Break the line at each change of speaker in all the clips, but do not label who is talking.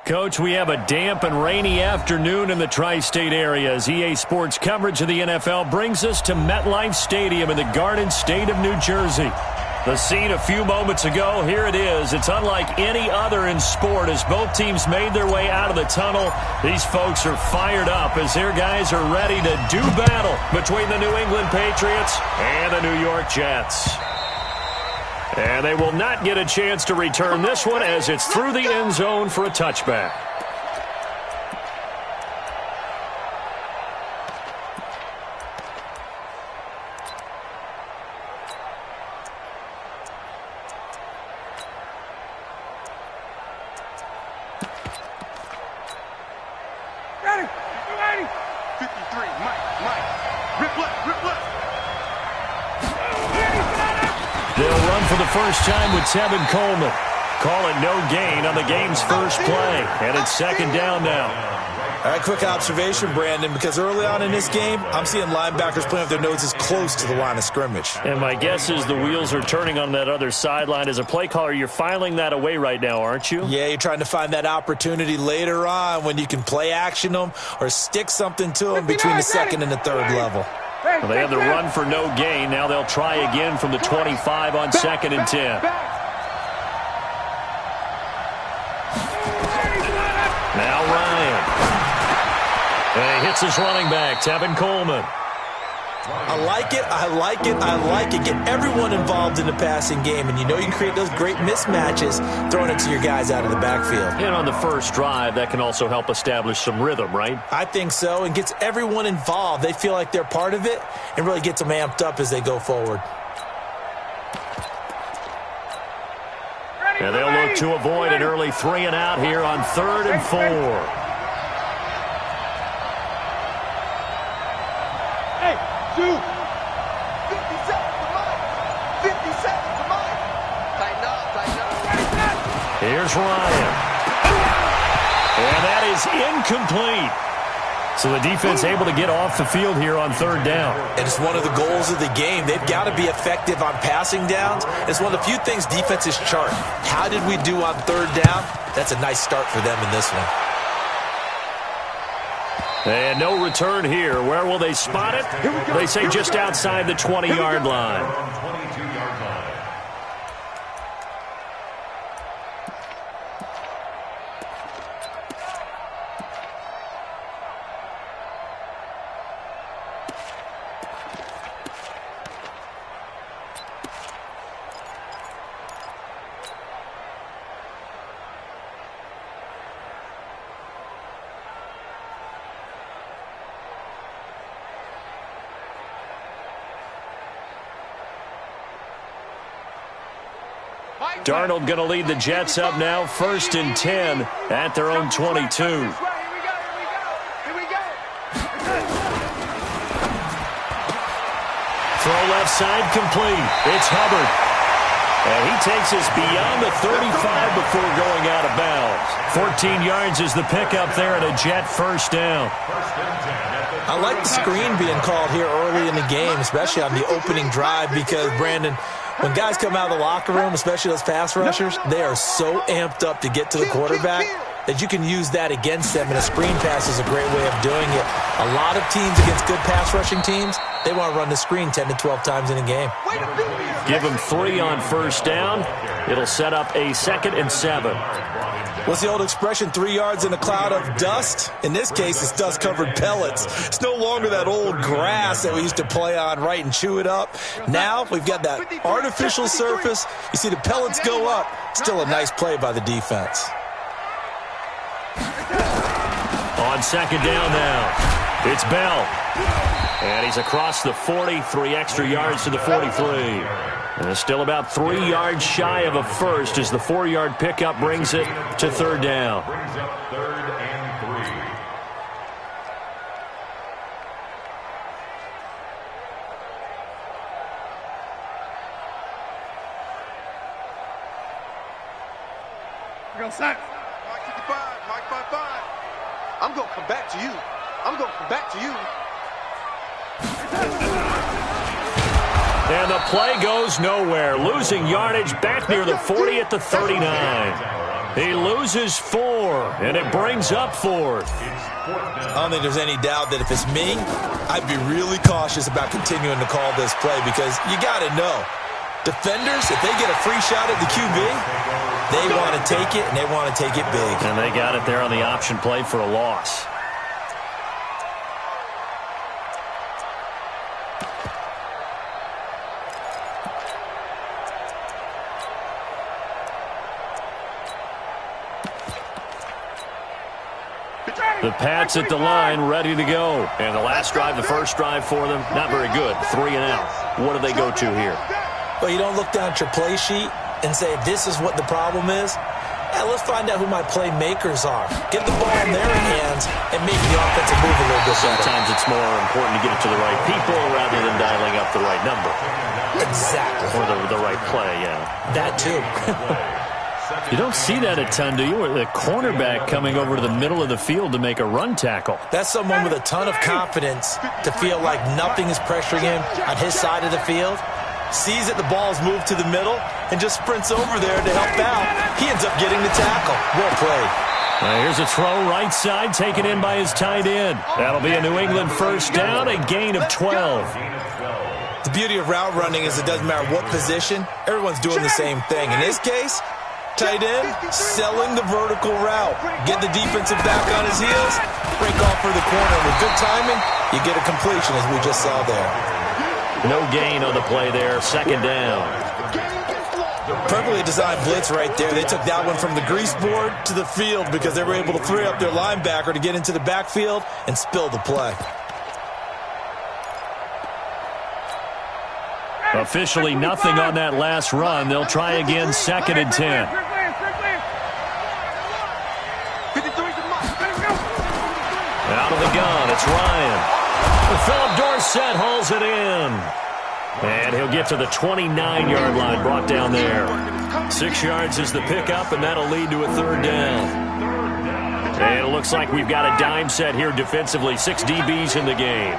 Coach, we have a damp and rainy afternoon in the tri-state area as EA Sports coverage of the NFL brings us to MetLife Stadium in the Garden State of New Jersey. The scene a few moments ago, here it is. It's unlike any other in sport as both teams made their way out of the tunnel. These folks are fired up as their guys are ready to do battle between the New England Patriots and the New York Jets. And they will not get a chance to return this one as it's through the end zone for a touchback.
Ready. 53, Mike. Rip left.
They'll run for the first time with Tevin Coleman. Call it no gain on the game's first play. And it's second down now.
All right, quick observation, Brandon, because early on in this game, I'm seeing linebackers playing with their noses close to the line of scrimmage.
And my guess is the wheels are turning on that other sideline. As a play caller, you're filing that away right now, aren't you?
Yeah, you're trying to find that opportunity later on when you can play action them or stick something to them between the second and the third level.
Well, they have the run for no gain. Now they'll try again from the 25 on second and 10. Now Ryan. And he hits his running back, Tevin Coleman.
I like it. Get everyone involved in the passing game, and you know you can create those great mismatches throwing it to your guys out of the backfield.
And on the first drive, that can also help establish some rhythm, right?
I think so, and gets everyone involved. They feel like they're part of it and really gets them amped up as they go forward.
And they'll look to avoid an early 3 and out here on 3rd and 4.
Hey, 50 seconds to Mike. 50 seconds to Mike. Tighten up.
Here's Ryan. And that is incomplete. So the defense able to get off the field here on 3rd down.
And it's one of the goals of the game. They've got to be effective on passing downs. It's one of the few things defenses chart. How did we do on 3rd down? That's a nice start for them in this one.
And no return here. Where will they spot it? They say just outside the 20-yard line. Darnold going to lead the Jets up now, 1st and 10 at their own 22.
Here we go.
Throw left side complete. It's Hubbard. And he takes us beyond the 35 before going out of bounds. 14 yards is the pickup there and a Jet first down.
I like the screen being called here early in the game, especially on the opening drive, because, Brandon, when guys come out of the locker room, especially those pass rushers, they are so amped up to get to the quarterback that you can use that against them, and a screen pass is a great way of doing it. A lot of teams against good pass rushing teams, they want to run the screen 10 to 12 times in a game.
Give them 3 on first down. It'll set up a 2nd and 7.
What's the old expression, 3 yards in a cloud of dust? In this case, it's dust-covered pellets. It's no longer that old grass that we used to play on, right, and chew it up. Now we've got that artificial surface. You see the pellets go up. Still a nice play by the defense.
On 2nd down now, it's Bell. And he's across the 40, 3 extra yards to the 43. And still about 3 yards shy of a first as the 4-yard pickup brings it to 3rd down.
Brings up 3rd and 3.
We're going to sack. Mike 55. I'm going to come back to you.
And the play goes nowhere. Losing yardage back near the 40 at the 39. He loses 4, and it brings up 4th.
I don't think there's any doubt that if it's me, I'd be really cautious about continuing to call this play because you got to know, defenders, if they get a free shot at the QB, they want to take it, and they want to take it big.
And they got it there on the option play for a loss. The Pats at the line, ready to go. And the last drive, the first drive for them, not very good. 3 and out. What do they go to here?
Well, you don't look down at your play sheet and say, this is what the problem is. Let's find out who my playmakers are. Get the ball in their hands and make the offensive move a little bit better.
Sometimes it's more important to get it to the right people rather than dialing up the right number.
Exactly.
Or the right play, yeah.
That too.
You don't see that a ton, do you? The cornerback coming over to the middle of the field to make a run tackle.
That's someone with a ton of confidence to feel like nothing is pressuring him on his side of the field. Sees that the ball's moved to the middle and just sprints over there to help out. He ends up getting the tackle. Well played.
Here's a throw right side taken in by his tight end. That'll be a New England first down, a gain of 12.
The beauty of route running is it doesn't matter what position. Everyone's doing the same thing. In this case, tight end, selling the vertical route. Get the defensive back on his heels, break off for the corner. With good timing, you get a completion as we just saw there.
No gain on the play there, second down.
Perfectly designed blitz right there. They took that one from the grease board to the field because they were able to free up their linebacker to get into the backfield and spill the play.
Officially nothing on that last run. They'll try again, 2nd and 10. Out of the gun, it's Ryan. Philip Dorsett hauls it in. And he'll get to the 29-yard line, brought down there. 6 yards is the pickup, and that'll lead to a 3rd down. And it looks like we've got a dime set here defensively. 6 DBs in the game.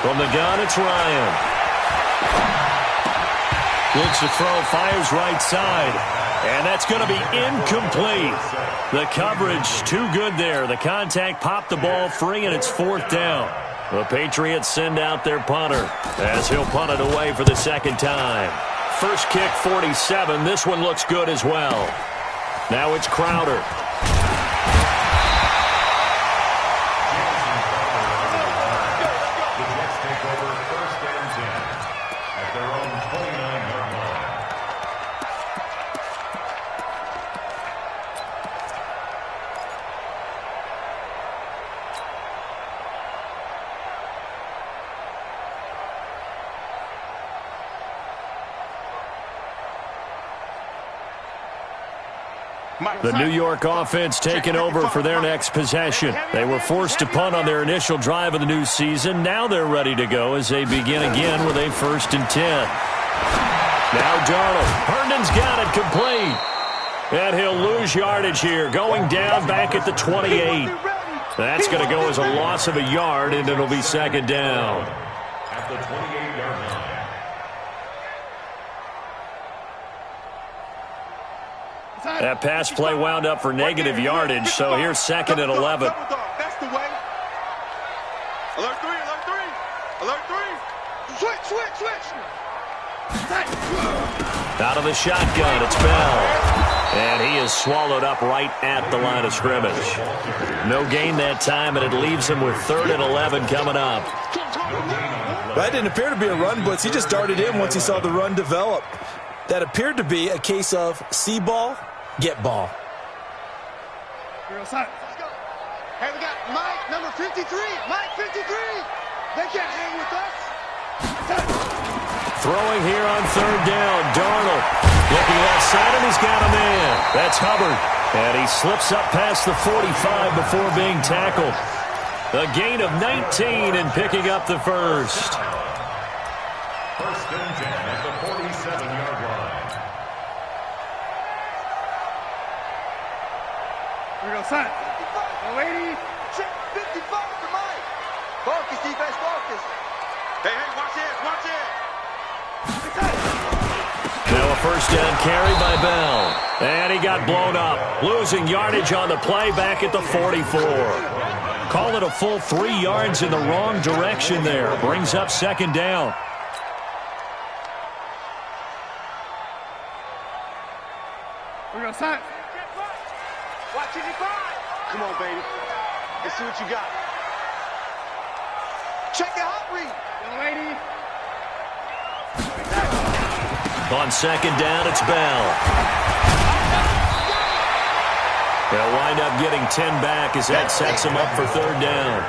From the gun, it's Ryan. Looks to throw, fires right side. And that's going to be incomplete. The coverage too good there. The contact popped the ball free, and it's 4th down. The Patriots send out their punter as he'll punt it away for the 2nd time. First kick, 47. This one looks good as well. Now it's Crowder. The New York offense taking over for their next possession. They were forced to punt on their initial drive of the new season. Now they're ready to go as they begin again with a 1st and 10. Now Darnold. Herndon's got it complete. And he'll lose yardage here, going down back at the 28. That's going to go as a loss of a yard, and it'll be 2nd down.
At the 28-yard line.
That pass play wound up for negative yardage, so here's 2nd and 11.
That's the way. Alert 3, alert 3. Alert 3. Switch.
Out of the shotgun, it's Bell. And he is swallowed up right at the line of scrimmage. No gain that time, and it leaves him with 3rd and 11 coming up.
That didn't appear to be a run blitz. He just darted in once he saw the run develop. That appeared to be a case of see ball, get ball.
Hey, we got Mike, number 53. Mike, 53. They can't hang with us.
Throwing here on 3rd down, Darnold. Looking left side, and he's got a man. That's Hubbard. And he slips up past the 45 before being tackled. A gain of 19 and picking up the first.
1st and 10 at the 47-yard line.
we go, son. Go, lady.
Check 55 to Mike. Focus, defense, focus.
Hey, watch it, watch it.
Now a first down carry by Bell. And he got blown up. Losing yardage on the play back at the 44. Call it a full 3 yards in the wrong direction there. Brings up second down.
We go, son.
Watch 55.
Come on, baby. Let's see what you got.
Check your hot read.
Young lady.
On second down, it's Bell. They'll wind up getting 10 back as that sets them up for third down.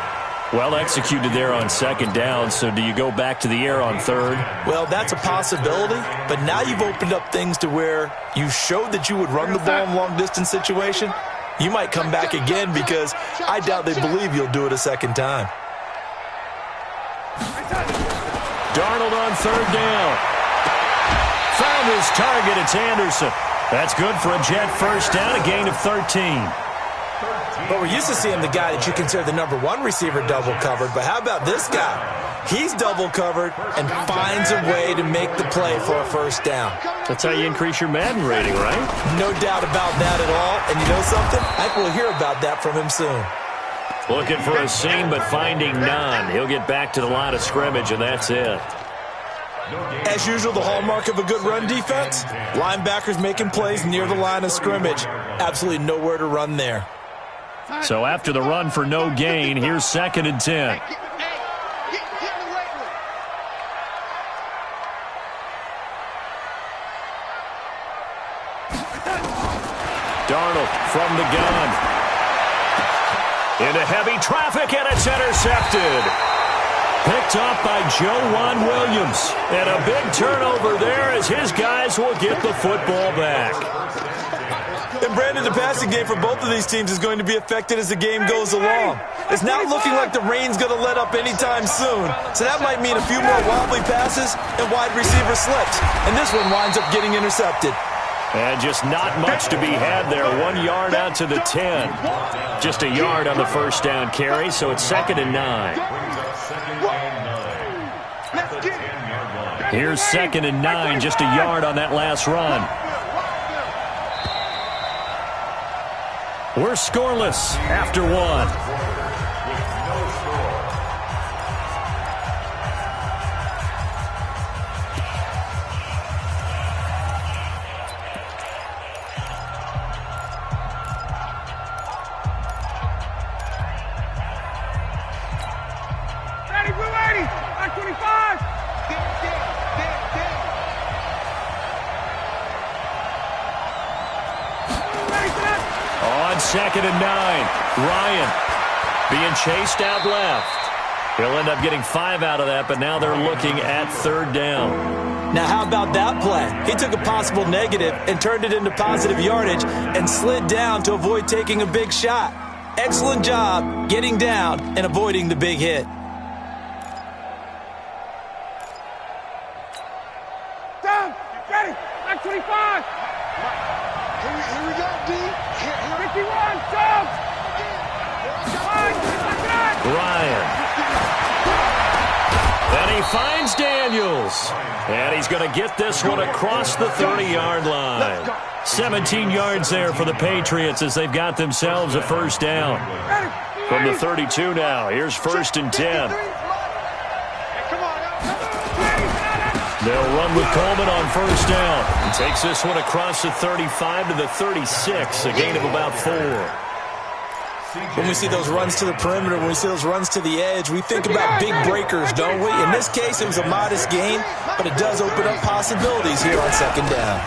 Well executed there on second down, so do you go back to the air on third?
Well, that's a possibility, but now you've opened up things to where you showed that you would run the ball in long-distance situation. You might come back again because I doubt they believe you'll do it a second time.
Darnold on third down. Found his target. It's Anderson. That's good for a Jet first down, a gain of 13.
But we're used to seeing the guy that you consider the number 1 receiver double covered. But how about this guy? He's double covered and finds a way to make the play for a first down.
That's how you increase your Madden rating, right?
No doubt about that at all. And you know something? I think we'll hear about that from him soon.
Looking for a seam, but finding none. He'll get back to the line of scrimmage, and that's it.
As usual, the hallmark of a good run defense, linebackers making plays near the line of scrimmage. Absolutely nowhere to run there.
So after the run for no gain, here's second and 10. Darnold from the gun. Into heavy traffic, and it's intercepted. Picked off by Joejuan Williams. And a big turnover there as his guys will get the football back.
And Brandon, the passing game for both of these teams is going to be affected as the game goes along. It's not looking like the rain's going to let up anytime soon. So that might mean a few more wobbly passes and wide receiver slips. And this one winds up getting intercepted.
And just not much to be had there. 1 yard out to the 10. Just a yard on the first down carry, so it's second and 9. Here's second and 9, just a yard on that last run. We're scoreless after 1. Second and 9. Ryan being chased out left. He'll end up getting 5 out of that, but now they're looking at third down.
Now, how about that play? He took a possible negative and turned it into positive yardage and slid down to avoid taking a big shot. Excellent job getting down and avoiding the big hit.
Down, ready, back 25. Here we go, D. 51, jump!
Ryan. And he finds Daniels. And he's going to get this one across the 30-yard line. 17 yards there for the Patriots as they've got themselves a first down. From the 32 now, here's first and 10. They'll run with Coleman on first down. And takes this one across the 35 to the 36, a gain of about 4.
When we see those runs to the perimeter, when we see those runs to the edge, we think about big breakers, don't we? In this case, it was a modest gain, but it does open up possibilities here on second down.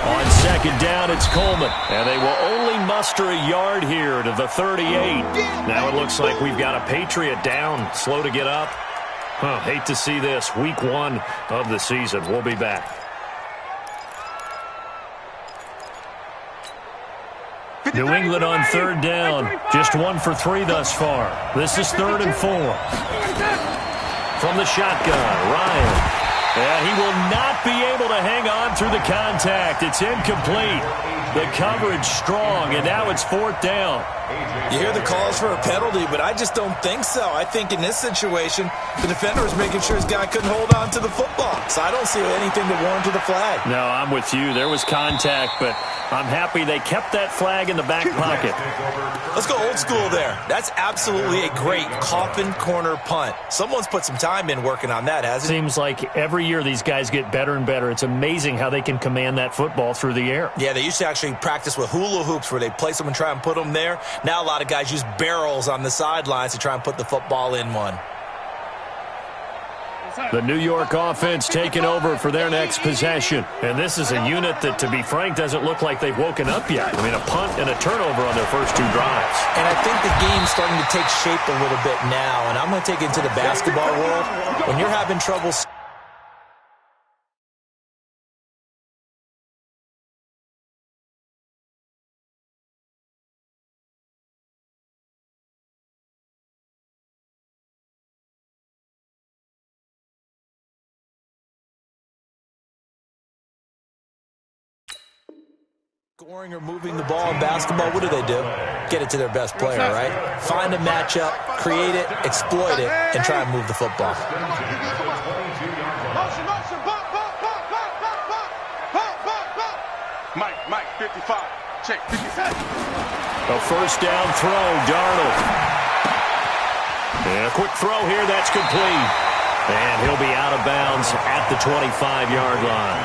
On second down, it's Coleman. And they will only muster a yard here to the 38. Now it looks like we've got a Patriot down, slow to get up. Hate to see this. Week 1 of the season. We'll be back. New England on third down. Just 1 for 3 thus far. This is third and 4. From the shotgun, Ryan. And he will not be able to hang on through the contact. It's incomplete. The coverage strong, and now it's 4th down.
You hear the calls for a penalty, but I just don't think so. I think in this situation, the defender was making sure his guy couldn't hold on to the football. So I don't see anything to warrant to the flag.
No, I'm with you. There was contact, but I'm happy they kept that flag in the back pocket.
Let's go old school there. That's absolutely a great coffin corner punt. Someone's put some time in working on that, hasn't it?
Seems like every year these guys get better and better. It's amazing how they can command that football through the air.
Yeah, they used to actually practice with hula hoops where they place them and try and put them there. Now a lot of guys use barrels on the sidelines to try and put the football in one.
The New York offense taking over for their next possession. And this is a unit that, to be frank, doesn't look like they've woken up yet. I mean, a punt and a turnover on their first 2 drives.
And I think the game's starting to take shape a little bit now. And I'm going to take it into the basketball world. When you're having trouble scoring or moving the ball in basketball, what do? Get it to their best player, right? Find a matchup, create it, exploit it, and try and move the football.
Mike, 55. Check, 57.
A first down throw, Darnold. And a quick throw here, that's complete. And he'll be out of bounds at the 25-yard line.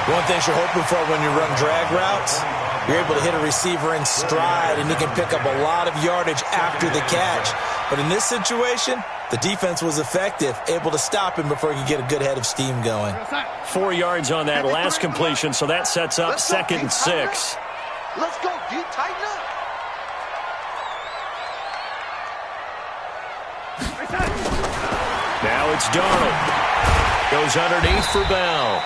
One thing you're hoping for when you run drag routes, you're able to hit a receiver in stride, and he can pick up a lot of yardage after the catch. But in this situation, the defense was effective, able to stop him before he could get a good head of steam going.
4 yards on that last completion, so that sets up 2nd and 6.
Let's go, D. Tighten up.
Now it's Darnold. Goes underneath for Bell.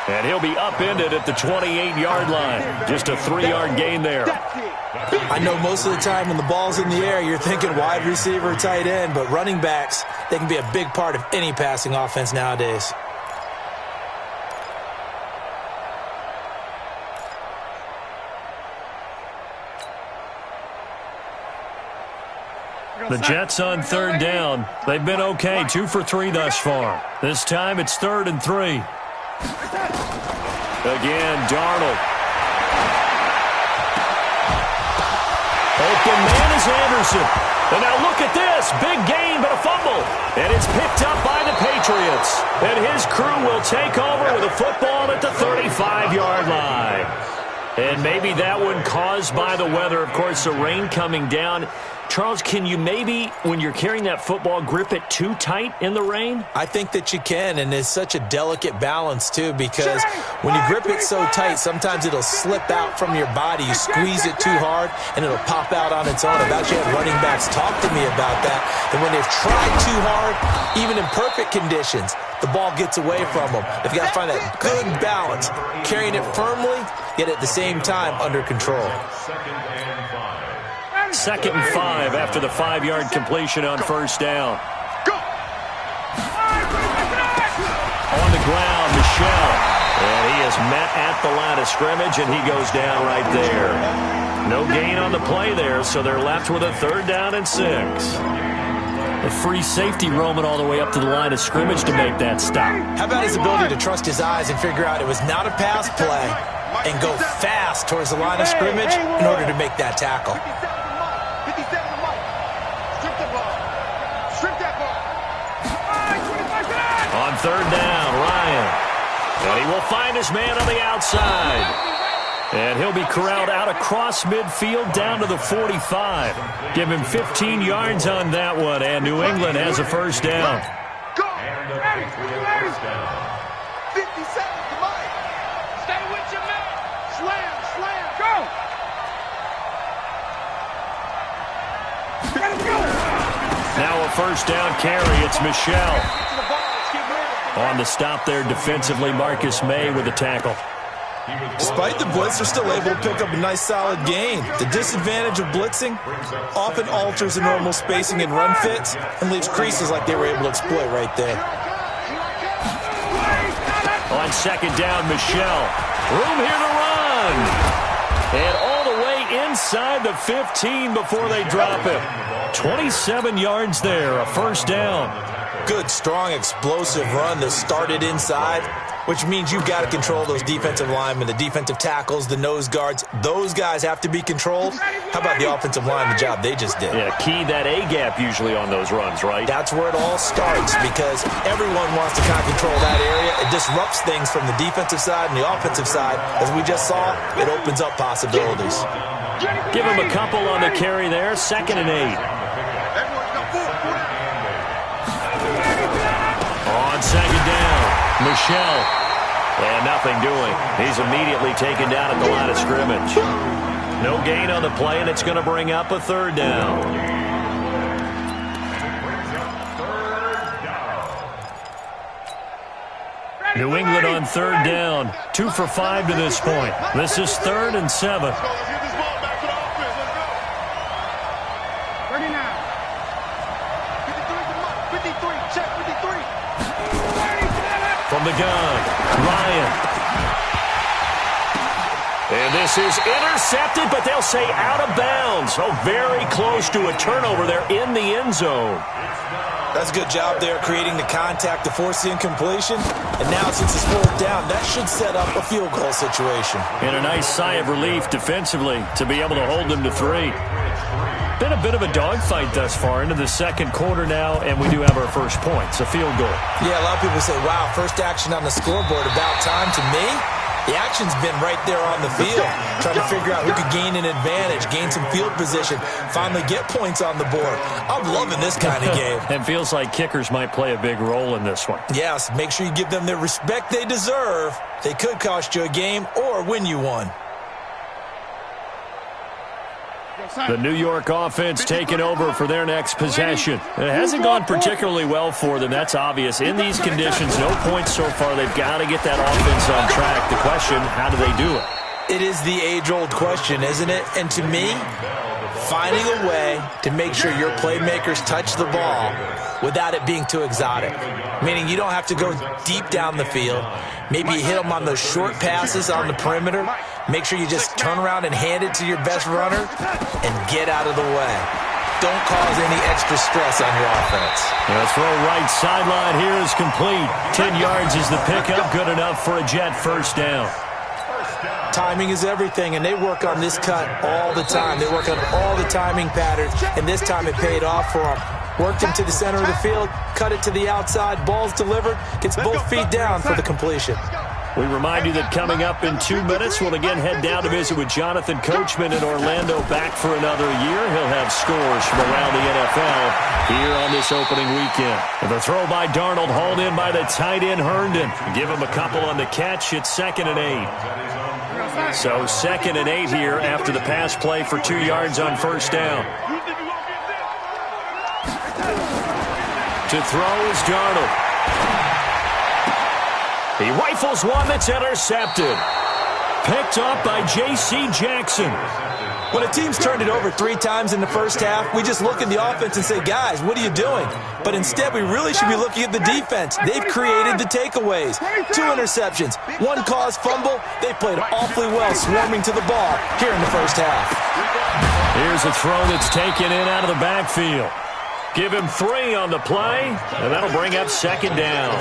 And he'll be upended at the 28-yard line. Just a 3-yard gain there.
I know most of the time when the ball's in the air, you're thinking wide receiver, tight end, but running backs, they can be a big part of any passing offense nowadays.
The Jets on 3rd down. They've been okay, 2 for 3 thus far. This time it's 3rd and 3. Again, Darnold. Open man is Anderson. And now look at this. Big gain, but a fumble. And it's picked up by the Patriots. And his crew will take over with a football at the 35-yard line. And maybe that one caused by the weather. Of course, the rain coming down. Charles, can you maybe, when you're carrying that football, grip it too tight in the rain?
I think that you can, and it's such a delicate balance, too, because when you grip it so tight, sometimes it'll slip out from your body. You squeeze it too hard, and it'll pop out on its own. I've actually had running backs talk to me about that, that when they've tried too hard, even in perfect conditions, the ball gets away from them. They've got to find that good balance, carrying it firmly, yet at the same time under control.
2nd and 5 after the 5-yard completion on 1st down. On the ground, Michel. And he is met at the line of scrimmage, and he goes down right there. No gain on the play there, so they're left with a 3rd down and 6. A free safety roaming all the way up to the line of scrimmage to make that stop.
How about his ability to trust his eyes and figure out it was not a pass play and go fast towards the line of scrimmage in order to make that tackle?
On 3rd down, Ryan. And he will find his man on the outside. And he'll be corralled out across midfield down to the 45. Give him 15 yards on that one, and New England has a 1st down.
Go! 57 to Mike. Stay with your man. Slam, go!
Now a 1st down carry. It's Michel. On the stop there defensively, Marcus May with the tackle.
Despite the blitz, they're still able to pick up a nice solid gain. The disadvantage of blitzing often alters the normal spacing and run fits and leaves creases like they were able to exploit right there.
On 2nd down, Michel. Room here to run. And all the way inside the 15 before they drop it. 27 yards there, a first down.
Good, strong, explosive run that started inside, which means you've got to control those defensive linemen, the defensive tackles, the nose guards. Those guys have to be controlled. How about the offensive line, the job they just did?
Yeah, key that A-gap usually on those runs, right?
That's where it all starts because everyone wants to kind of control that area. It disrupts things from the defensive side and the offensive side. As we just saw, it opens up possibilities.
Give him a couple on the carry there, 2nd and 8. On 2nd down, Michelle. And nothing doing. He's immediately taken down at the line of scrimmage. No gain on the play, and it's going to bring up a 3rd down. New England on 3rd down. 2 for 5 to this point. This is 3rd and 7. From the gun, Ryan. And this is intercepted, but they'll say out of bounds. Oh, very close to a turnover there in the end zone.
That's a good job there creating the contact to force the incompletion. And now since it's 4th down, that should set up a field goal situation.
And a nice sigh of relief defensively to be able to hold them to 3. Been a bit of a dogfight thus far into the 2nd quarter now, and we do have our first points, a field goal.
Yeah, a lot of people say, wow, first action on the scoreboard, about time. To me, the action's been right there on the field, trying to figure out who could gain an advantage, gain some field position, finally get points on the board. I'm loving this kind of game.
It feels like kickers might play a big role in this one.
Yes, make sure you give them the respect they deserve. They could cost you a game or win you one.
The New York offense taking over for their next possession. It hasn't gone particularly well for them. That's obvious. In these conditions, no points so far. They've got to get that offense on track. The question, how do they do it?
It is the age-old question, isn't it? And to me, finding a way to make sure your playmakers touch the ball without it being too exotic. Meaning you don't have to go deep down the field. Maybe you hit them on those short passes on the perimeter. Make sure you just turn around and hand it to your best runner and get out of the way. Don't cause any extra stress on your offense.
The throw right sideline here is complete. 10 yards is the pickup. Good enough for a Jet first down.
Timing is everything, and they work on this cut all the time. They work on all the timing patterns, and this time it paid off for them. Worked him to the center of the field, cut it to the outside, ball's delivered, gets both feet down for the completion.
We remind you that coming up in 2 minutes, we'll again head down to visit with Jonathan Coachman in Orlando, back for another year. He'll have scores from around the NFL here on this opening weekend. The throw by Darnold, hauled in by the tight end Herndon. Give him a couple on the catch. It's 2nd and 8. So 2nd and 8 here after the pass play for 2 yards on first down. To throw is Darnold. He rifles one that's intercepted. Picked up by J.C. Jackson.
When a team's turned it over 3 times in the first half, we just look at the offense and say, guys, what are you doing? But instead, we really should be looking at the defense. They've created the takeaways. 2 interceptions, 1 caused fumble. They played awfully well swarming to the ball here in the first half.
Here's a throw that's taken in out of the backfield. Give him 3 on the play, and that'll bring up 2nd down.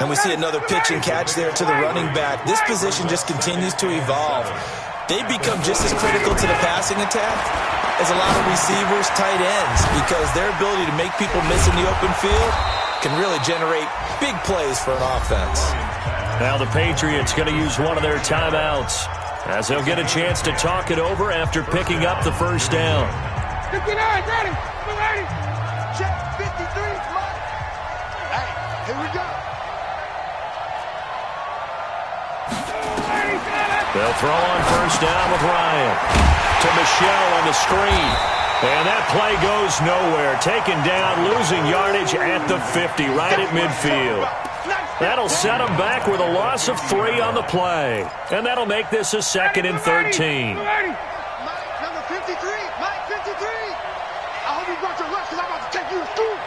And we see another pitch and catch there to the running back. This position just continues to evolve. They become just as critical to the passing attack as a lot of receivers, tight ends, because their ability to make people miss in the open field can really generate big plays for an offense.
Now the Patriots going to use one of their timeouts as they'll get a chance to talk it over after picking up the first down.
59, ready. Check 53, Mike. Hey, here we go.
They'll throw on first down with Ryan. To Michelle on the screen. And that play goes nowhere. Taken down, losing yardage at the 50, right at midfield. That'll set him back with a loss of 3 on the play. And that'll make this a 2nd and 13.
Mike, number 53. Mike, 53. I hope you brought your lunch because I'm about to take you to school.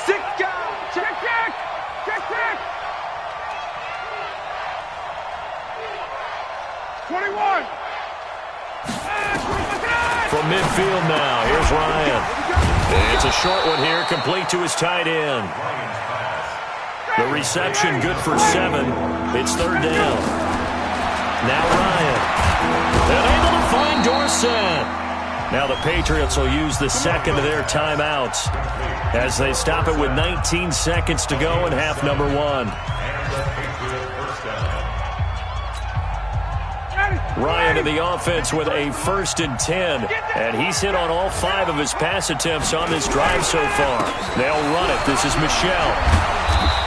6 guys. Check, check. Check, check. 21.
From midfield now, here's Ryan. It's a short one here, complete to his tight end. The reception good for 7. It's third down. Now Ryan. And able to find Dorsett. Now the Patriots will use the second of their timeouts as they stop it with 19 seconds to go in half number 1. Ryan to the offense with a 1st and 10. And he's hit on all 5 of his pass attempts on this drive so far. They'll run it. This is Michel.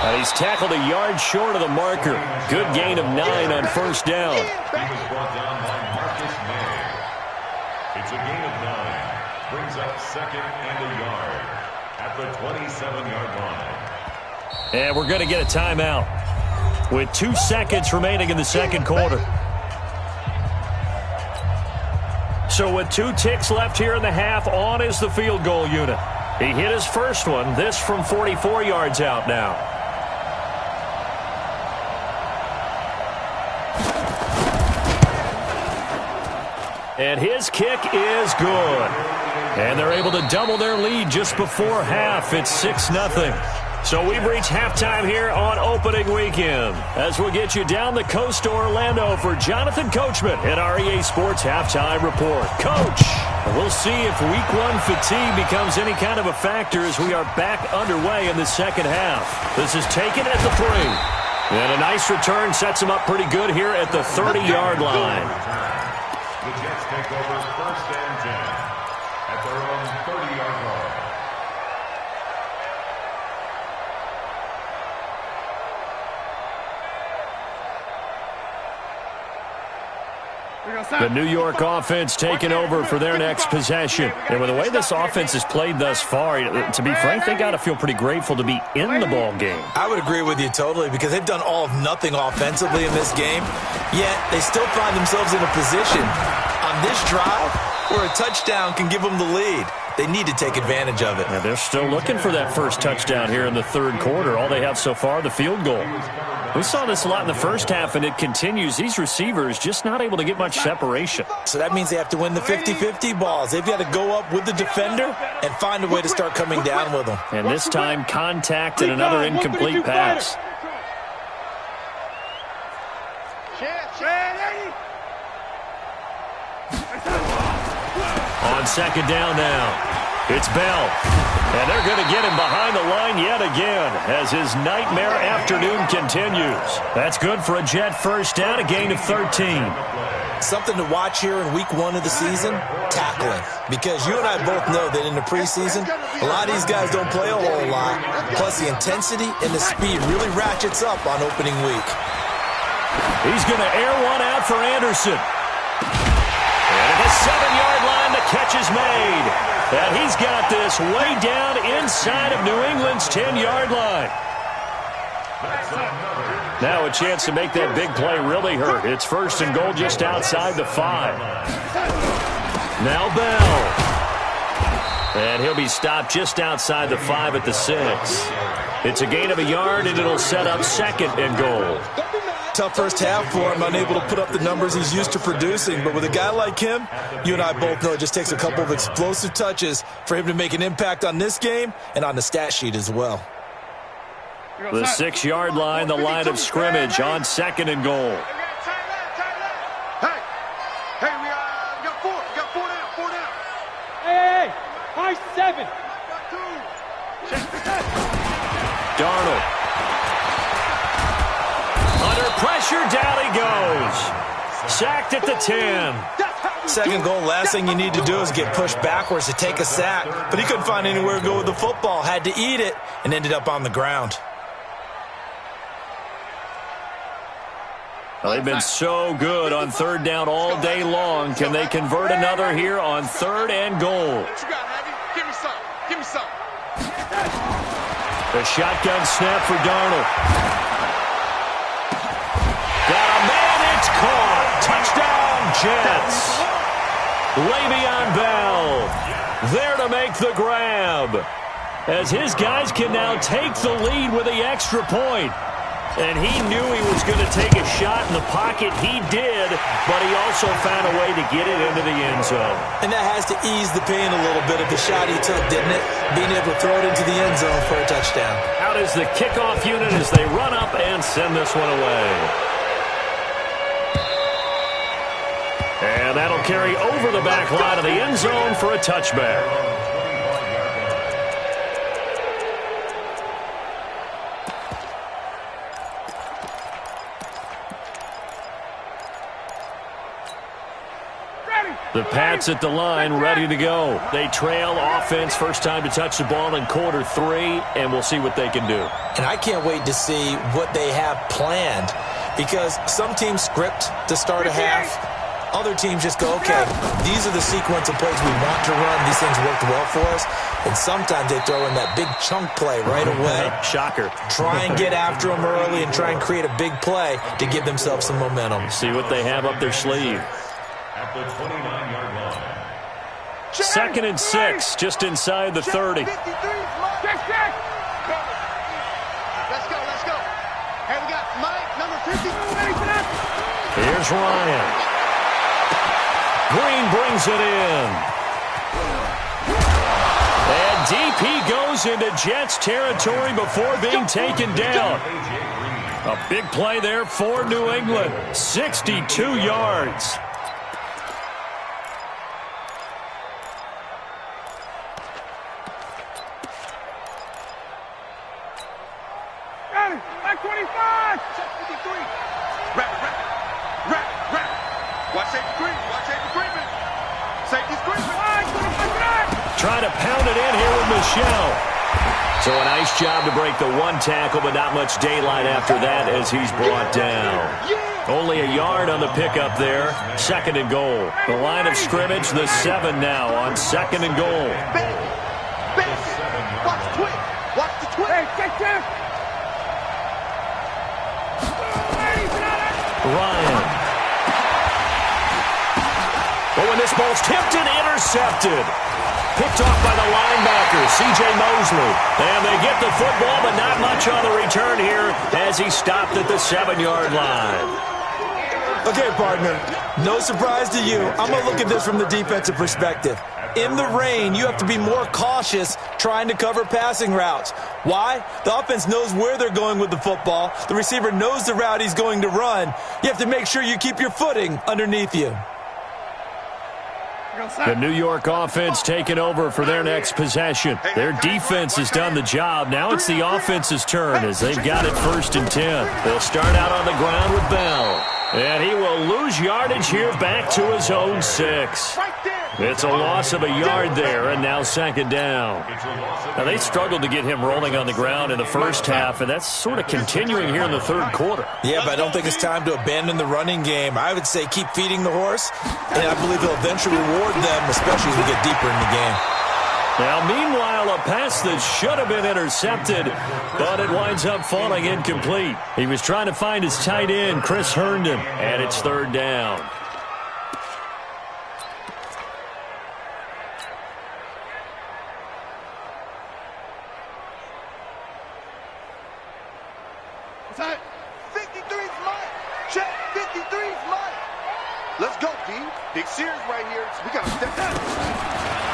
And he's tackled a yard short of the marker. Good gain of 9 on first down.
He was brought down by Marcus May. It's a gain of 9. Brings up 2nd and a yard at the 27-yard line.
And we're going to get a timeout with 2 seconds remaining in the second quarter. So with 2 ticks left here in the half, on is the field goal unit. He hit his first one, this from 44 yards out now. And his kick is good. And they're able to double their lead just before half. It's 6-0. So we've reached halftime here on opening weekend as we'll get you down the coast to Orlando for Jonathan Coachman in our EA Sports Halftime Report. Coach, we'll see if Week 1 fatigue becomes any kind of a factor as we are back underway in the second half. This is taken at the 3. And a nice return sets him up pretty good here at the 30-yard line.
The Jets take over 1st and 10 at their own 30-yard line.
The New York offense taking over for their next possession. And with the way this offense has played thus far, to be frank, they got to feel pretty grateful to be in the ball game.
I would agree with you totally because they've done all of nothing offensively in this game, yet they still find themselves in a position on this drive where a touchdown can give them the lead. They need to take advantage of it.
Yeah, they're still looking for that first touchdown here in the third quarter. All they have so far, the field goal. We saw this a lot in the first half, and it continues. These receivers just not able to get much separation.
So that means they have to win the 50-50 balls. They've got to go up with the defender and find a way to start coming down with them.
And this time, contact and another incomplete pass. On second down now, it's Bell. And they're going to get him behind the line yet again as his nightmare afternoon continues. That's good for a Jet first down, a gain of 13.
Something to watch here in week 1 of the season, tackling. Because you and I both know that in the preseason, a lot of these guys don't play a whole lot. Plus the intensity and the speed really ratchets up on opening week.
He's going to air one out for Anderson. And at the 7-yard line, the catch is made. And he's got this way down inside of New England's 10-yard line. Now a chance to make that big play really hurt. It's 1st and goal just outside the 5. Now Bell. And he'll be stopped just outside the 5 at the 6. It's a gain of a yard, and it'll set up 2nd and goal.
Tough first half for him, unable to put up the numbers he's used to producing. But with a guy like him, you and I both know it just takes a couple of explosive touches for him to make an impact on this game and on the stat sheet as well.
The 6-yard line, the line of scrimmage on 2nd and goal.
Hey, we got 4. We got 4 down. 4 down.
Hey, high 7.
Darnold. Under pressure, down he goes. Sacked at the 10.
2nd goal, last thing you need to do is get pushed backwards to take a sack. But he couldn't find anywhere to go with the football, had to eat it, and ended up on the ground.
Well, they've been so good on 3rd down all day long. Can they convert another here on 3rd and goal?
What you got, Abby? Give me some. Give me some.
The shotgun snap for Darnold. Got a man, it's caught. Touchdown, Jets. Le'Veon Bell there to make the grab. As his guys can now take the lead with the extra point. And he knew he was going to take a shot in the pocket. He did, but he also found a way to get it into the end zone.
And that has to ease the pain a little bit of the shot he took, didn't it? Being able to throw it into the end zone for a touchdown.
Out is the kickoff unit as they run up and send this one away. And that'll carry over the back line of the end zone for a touchback. The Pats at the line, ready to go. They trail offense, first time to touch the ball in quarter 3, and we'll see what they can do.
And I can't wait to see what they have planned, because some teams script to start a half. Other teams just go, okay, these are the sequence of plays we want to run. These things worked well for us. And sometimes they throw in that big chunk play right away.
Shocker.
Try and get after them early and try and create a big play to give themselves some momentum.
See what they have up their sleeve.
At the 29-yard line.
2nd and 6, just inside the 30.
Check. Let's go. Hey, we got Mike, number 50. Ready for that?
Here's Ryan. Green brings it in. And deep he goes into Jets territory before being taken down. A big play there for New England. 62 yards.
Back 25. Check 53. Wrap. Watch safety creeping. Safety's creeping.
Trying to pound it in here with Michel. So a nice job to break the one tackle, but not much daylight after that as he's brought down. Only a yard on the pickup there. 2nd and goal. The line of scrimmage, the 7 now on 2nd and goal.
Watch the twist. Hey, check.
Ryan. But when this ball's tipped and intercepted. Picked off by the linebacker, C.J. Mosley. And they get the football, but not much on the return here as he stopped at the 7-yard line.
Okay, partner, no surprise to you. I'm going to look at this from the defensive perspective. In the rain, you have to be more cautious trying to cover passing routes. Why? The offense knows where they're going with the football. The receiver knows the route he's going to run. You have to make sure you keep your footing underneath you.
The New York offense taking over for their next possession. Their defense has done the job. Now it's the offense's turn as they've got it 1st and 10. They'll start out on the ground with Bell. And he will lose yardage here back to his own 6. It's a loss of a yard there, and now 2nd down. Now, they struggled to get him rolling on the ground in the first half, and that's sort of continuing here in the 3rd quarter.
Yeah, but I don't think it's time to abandon the running game. I would say keep feeding the horse, and I believe he'll eventually reward them, especially as we get deeper in the game.
Now, meanwhile, a pass that should have been intercepted, but it winds up falling incomplete. He was trying to find his tight end, Chris Herndon, and it's 3rd down.
What's that? 53's mine. Check. 53's mine. Let's go, D. Big Sears right here. We got to step down.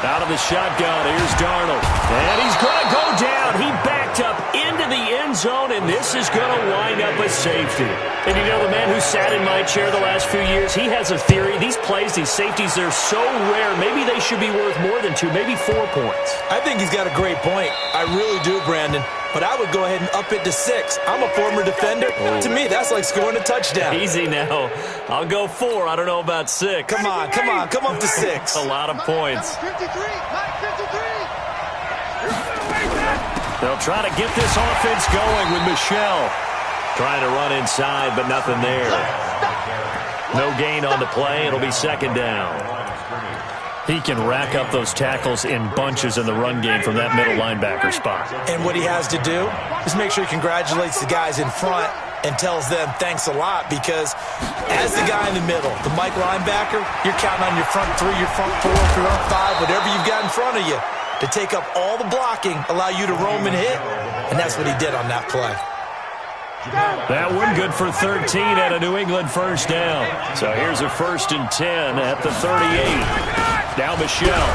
Out of the shotgun, here's Darnold. And he's going to go down. He backed up into the end zone, and this is going to wind up a safety. And you know, the man who sat in my chair the last few years, he has a theory. These plays, these safeties, they're so rare. Maybe they should be worth more than 2, maybe 4 points.
I think he's got a great point. I really do, Brandon. But I would go ahead and up it to 6. I'm a former defender. To me, that's like scoring a touchdown.
Easy now. I'll go 4. I don't know about 6.
Come on. Come up to 6.
A lot of points.
Number 53. Mike 53.
They'll try to get this offense going with Michel. Trying to run inside, but nothing there. No gain on the play. It'll be 2nd down. He can rack up those tackles in bunches in the run game from that middle linebacker spot.
And what he has to do is make sure he congratulates the guys in front and tells them thanks a lot, because as the guy in the middle, the Mike linebacker, you're counting on your front 3, your front 4, your front 5, whatever you've got in front of you to take up all the blocking, allow you to roam and hit, and that's what he did on that play.
That one good for 13 at a New England first down. So here's a 1st and 10 at the 38. Now Michelle.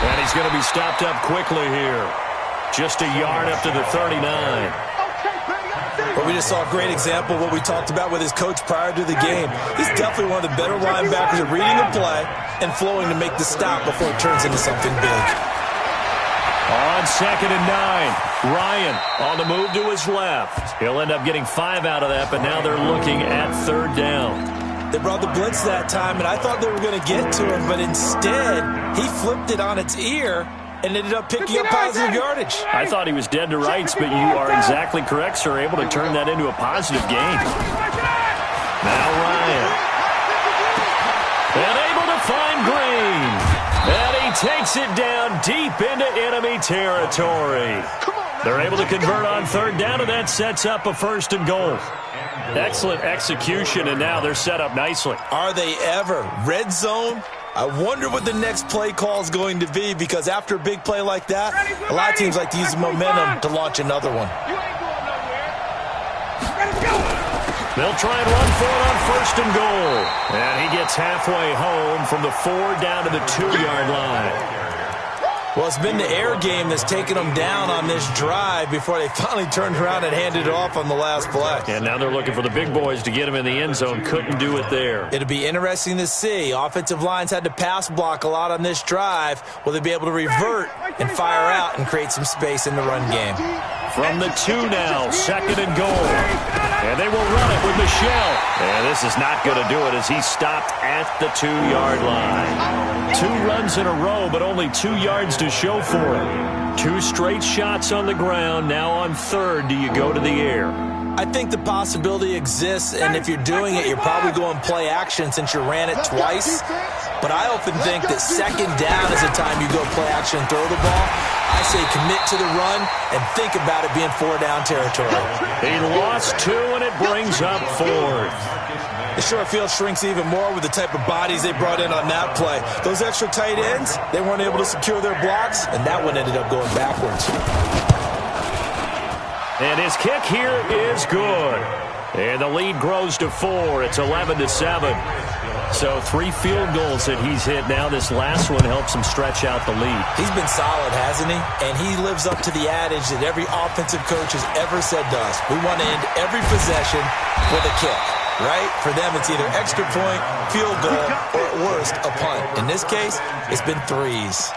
And he's going to be stopped up quickly here. Just a yard up to the 39.
Well, we just saw a great example of what we talked about with his coach prior to the game. He's definitely one of the better linebackers at reading the play and flowing to make the stop before it turns into something big.
On 2nd and 9, Ryan on the move to his left. He'll end up getting 5 out of that, but now they're looking at 3rd down.
They brought the blitz that time, and I thought they were going to get to him, but instead he flipped it on its ear and ended up picking up positive yardage.
I thought he was dead to rights, but you are exactly correct, sir. Able to turn that into a positive gain. Now Ryan. And able to find Green. And he takes it down deep into enemy territory. They're able to convert on 3rd down, and that sets up a 1st and goal. Excellent execution, and now they're set up nicely.
Are they ever? Red zone? I wonder what the next play call is going to be, because after a big play like that, a lot of teams like to use the momentum to launch another one.
They'll try and run for it on 1st and goal. And he gets halfway home from the 4 down to the 2-yard line.
Well, it's been the air game that's taken them down on this drive before they finally turned around and handed it off on the last play.
And now they're looking for the big boys to get him in the end zone. Couldn't do it there.
It'll be interesting to see. Offensive lines had to pass block a lot on this drive. Will they be able to revert and fire out and create some space in the run game?
From the 2 now, 2nd and goal. And they will run it with Michelle. And this is not going to do it as he's stopped at the 2-yard line. 2 runs in a row, but only 2 yards to show for it. 2 straight shots on the ground. Now on 3rd, do you go to the air?
I think the possibility exists, and if you're doing it, you're probably going play action since you ran it twice. But I often think that 2nd down is the time you go play action and throw the ball. I say commit to the run and think about it being 4-down territory.
He lost 2, and it brings up 4th.
The short field shrinks even more with the type of bodies they brought in on that play. Those extra tight ends, they weren't able to secure their blocks, and that one ended up going backwards.
And his kick here is good. And the lead grows to 4. It's 11-7. So 3 field goals that he's hit now. This last one helps him stretch out the lead.
He's been solid, hasn't he? And he lives up to the adage that every offensive coach has ever said to us. We want to end every possession with a kick, right? For them, it's either extra point, field goal, or at worst, a punt. In this case, it's been 3s.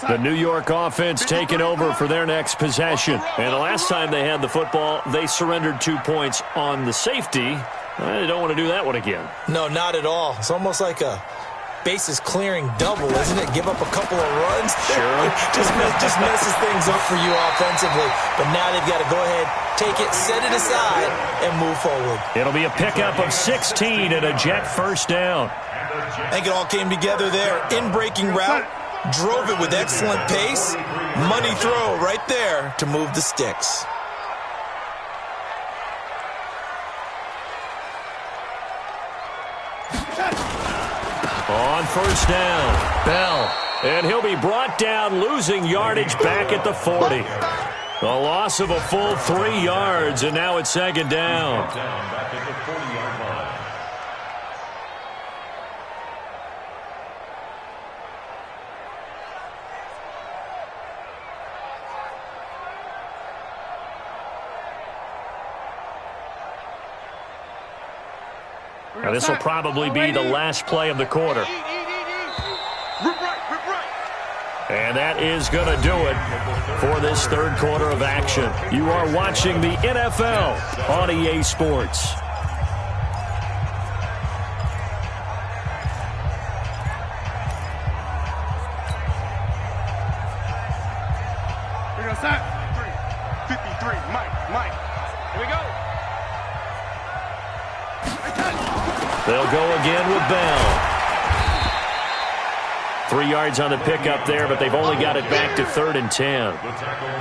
The New York offense taking over for their next possession. And the last time they had the football, they surrendered 2 points on the safety. They don't want to do that one again.
No, not at all. It's almost like a bases clearing double, isn't it? Give up a couple of runs.
Sure.
just messes things up for you offensively. But now they've got to go ahead, take it, set it aside, and move forward.
It'll be a pickup of 16 and a Jet first down.
I think it all came together there. In-breaking route. Drove it with excellent pace. Money throw right there to move the sticks.
On first down, Bell. And he'll be brought down, losing yardage back at the 40. A loss of a full 3 yards, and now it's 2nd down.
Back at the 40-yard line.
Now this will probably be the last play of the quarter. And that is going to do it for this 3rd quarter of action. You are watching the NFL on EA Sports.
Here goes that. 53, Mike. Here we go.
They'll go again with Bell. 3 yards on the pickup there, but they've only got it back to 3rd and 10.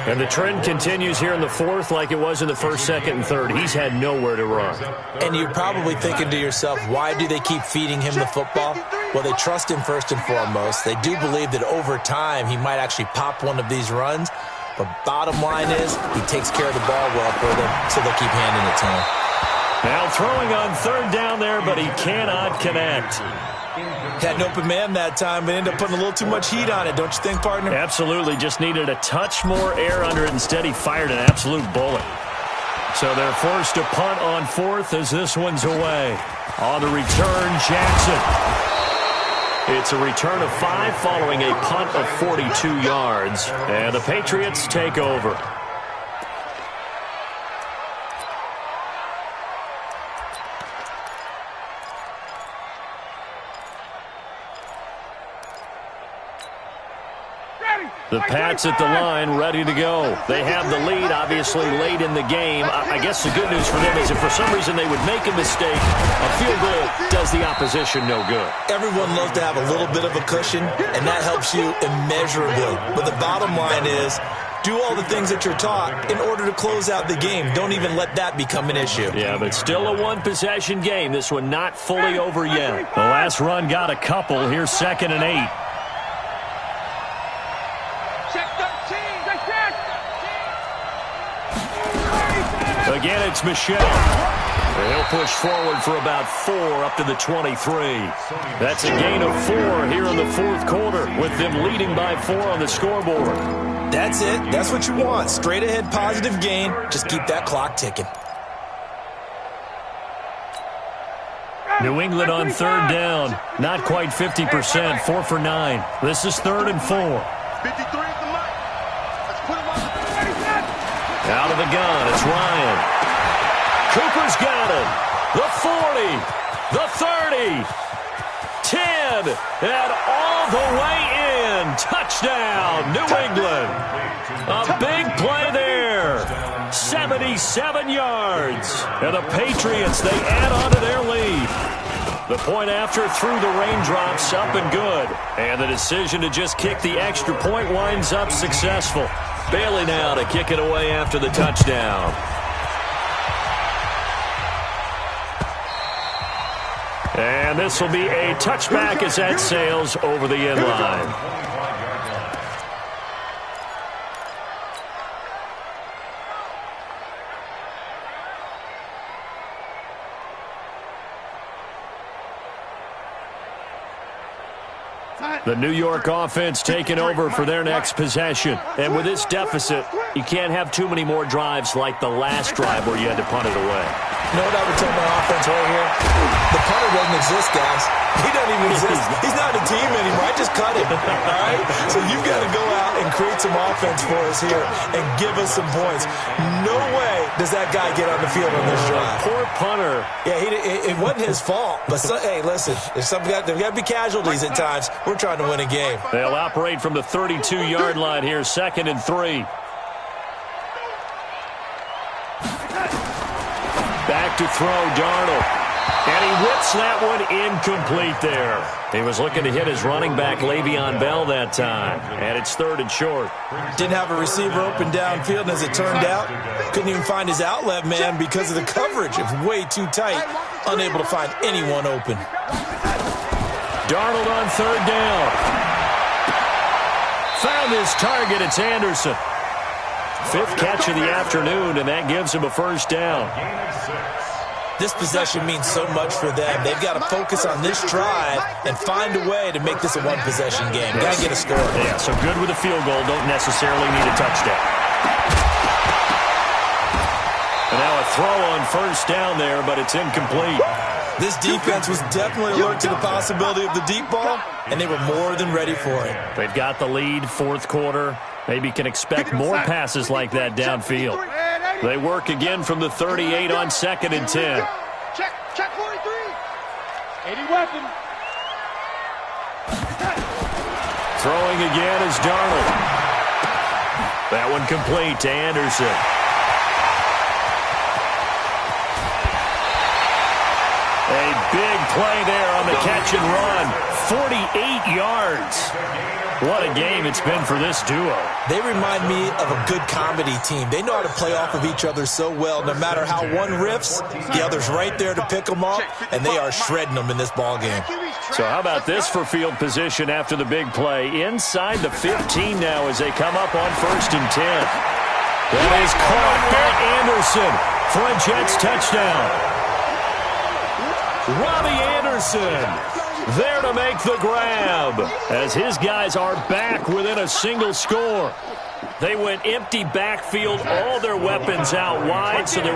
And the trend continues here in the 4th like it was in the 1st, 2nd, and 3rd. He's had nowhere to run.
And you're probably thinking to yourself, why do they keep feeding him the football? Well, they trust him first and foremost. They do believe that over time he might actually pop one of these runs. But bottom line is he takes care of the ball well for them, so they'll keep handing it to him.
Now throwing on 3rd down there, but he cannot connect.
Had an open man that time, but ended up putting a little too much heat on it, don't you think, partner?
Absolutely. Just needed a touch more air under it. Instead, he fired an absolute bullet. So they're forced to punt on 4th as this one's away. On the return, Jackson. It's a return of 5 following a punt of 42 yards. And the Patriots take over. The Pats at the line, ready to go. They have the lead, obviously, late in the game. I guess the good news for them is if for some reason they would make a mistake, a field goal does the opposition no good.
Everyone loves to have a little bit of a cushion, and that helps you immeasurably. But the bottom line is, do all the things that you're taught in order to close out the game. Don't even let that become an issue.
Yeah, but still a one-possession game. This one not fully over yet. The last run got a couple. Here's 2nd and 8. Again, it's Michelle. And he'll push forward for about 4 up to the 23. That's a gain of 4 here in the 4th quarter with them leading by 4 on the scoreboard.
That's it. That's what you want. Straight ahead positive gain. Just keep that clock ticking.
New England on 3rd down. Not quite 50%. 4 for 9. This is 3rd and 4.
53 is the mark. Let's put him on the
Out of the gun, it's Ryan. Cooper's got him. The 40, the 30, 10, and all the way in. Touchdown, New England. A big play there. 77 yards. And the Patriots, they add on to their lead. The point after through the raindrops, up and good. And the decision to just kick the extra point winds up successful. Bailey now to kick it away after the touchdown. And this will be a touchback as that sails over the end line. The New York offense taking over for their next possession. And with this deficit, you can't have too many more drives like the last drive where you had to punt it away.
You know what I would tell my offense right here? The punter doesn't exist, guys. He doesn't even exist. He's not a team anymore. I just cut him. All right? So you've got to go out and create some offense for us here and give us some points. No way does that guy get on the field on this drive.
Poor punter.
Yeah, it wasn't his fault. But, hey, listen, there's got to be casualties at times. We're trying to win a game.
They'll operate from the 32-yard line here, 2nd and 3. Back to throw, Darnold. And he whips that one incomplete there. He was looking to hit his running back, Le'Veon Bell, that time. And it's 3rd and short.
Didn't have a receiver open downfield, and as it turned out, couldn't even find his outlet man because of the coverage. It was way too tight, unable to find anyone open.
Darnold on 3rd down. Found his target. It's Anderson. 5th catch of the afternoon, and that gives him a 1st down.
This possession means so much for them. They've got to focus on this drive and find a way to make this a one-possession game. Got to get a score.
Yeah, so good with a field goal. Don't necessarily need a touchdown. And now a throw on 1st down there, but it's incomplete.
This defense was definitely alert to the possibility of the deep ball, and they were more than ready for it.
They've got the lead, 4th quarter. Maybe can expect more passes like that downfield. They work again from the 38 on 2nd and 10.
Check 43. 80 weapon.
Throwing again is Darnold. That one complete to Anderson. A big play there on the catch and run. 48 yards. What a game it's been for this duo.
They remind me of a good comedy team. They know how to play off of each other so well. No matter how one riffs, the other's right there to pick them up, and they are shredding them in this ball game.
So how about this for field position after the big play? Inside the 15 now as they come up on 1st and 10. That is caught by Anderson for a Jets touchdown. Robbie Anderson there to make the grab as his guys are back within a single score. They went empty backfield, all their weapons out wide, so there